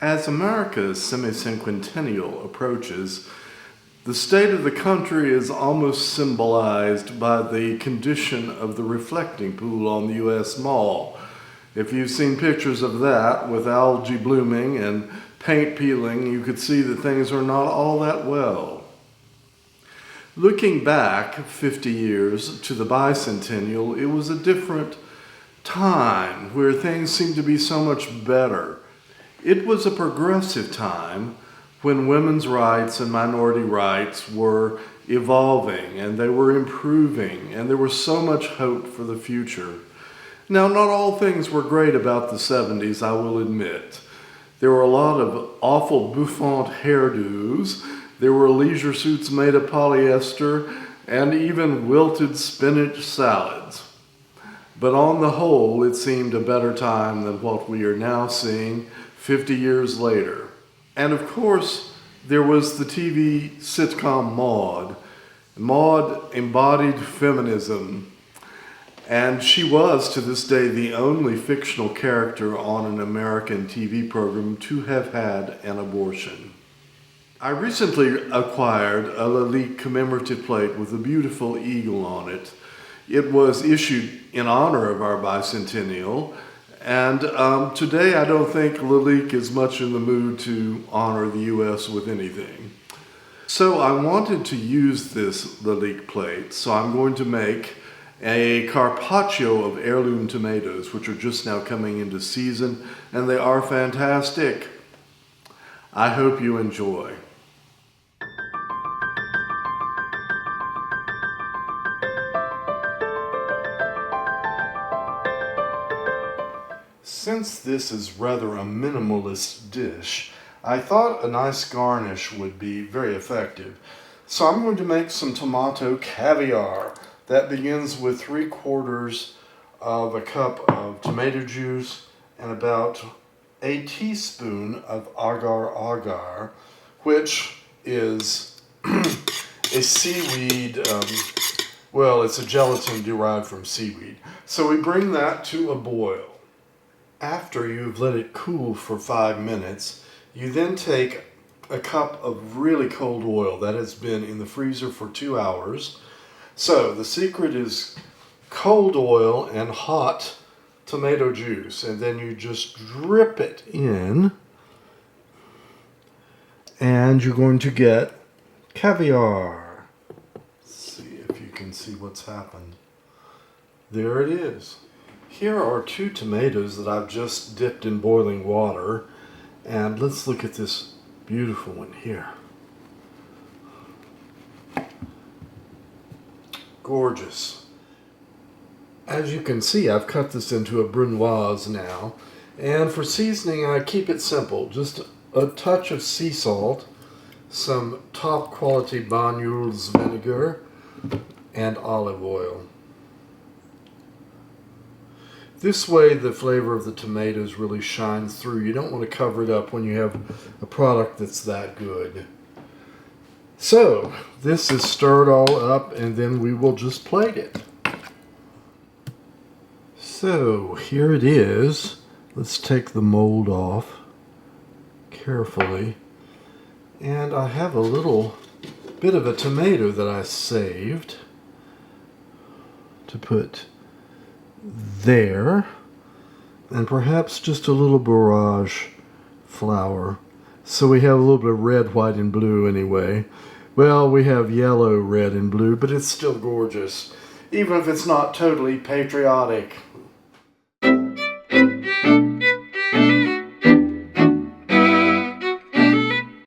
As America's semi-cinquentennial approaches, the state of the country is almost symbolized by the condition of the reflecting pool on the U.S. Mall. If you've seen pictures of that with algae blooming and paint peeling, you could see that things are not all that well. Looking back 50 years to the bicentennial, it was a different time where things seemed to be so much better. It was a progressive time when women's rights and minority rights were evolving and they were improving, and there was so much hope for the future. Now, not all things were great about the 70s, I will admit. There were a lot of awful bouffant hairdos, there were leisure suits made of polyester, and even wilted spinach salads. But on the whole, it seemed a better time than what we are now seeing 50 years later. And of course, there was the TV sitcom Maude. Maude embodied feminism, and she was, to this day, the only fictional character on an American TV program to have had an abortion. I recently acquired a Lalique commemorative plate with a beautiful eagle on it. It was issued in honor of our bicentennial, and today I don't think Lalique is much in the mood to honor the U.S. with anything. So I wanted to use this Lalique plate, so I'm going to make a Carpaccio of heirloom tomatoes, which are just now coming into season, and they are fantastic. I hope you enjoy. Since this is rather a minimalist dish, I thought a nice garnish would be very effective. So I'm going to make some tomato caviar. That begins with 3/4 of a cup of tomato juice and about a teaspoon of agar-agar, which is a seaweed, it's a gelatin derived from seaweed. So we bring that to a boil. After you've let it cool for 5 minutes, you then take a cup of really cold oil that has been in the freezer for 2 hours. So the secret is cold oil and hot tomato juice, and then you just drip it in, and you're going to get caviar. Let's see if you can see what's happened. There it is. Here are 2 tomatoes that I've just dipped in boiling water, and let's look at this beautiful one here. Gorgeous. As you can see, I've cut this into a brunoise now, and for seasoning I keep it simple. Just a touch of sea salt, some top quality Banyuls vinegar, and olive oil. This way the flavor of the tomatoes really shines through. You don't want to cover it up when you have a product that's that good. So this is stirred all up, and then we will just plate it. So here it is. Let's take the mold off carefully. And I have a little bit of a tomato that I saved to put there, and perhaps just a little barrage flour. So we have a little bit of red, white, and blue anyway. Well, we have yellow, red, and blue, but it's still gorgeous, even if it's not totally patriotic.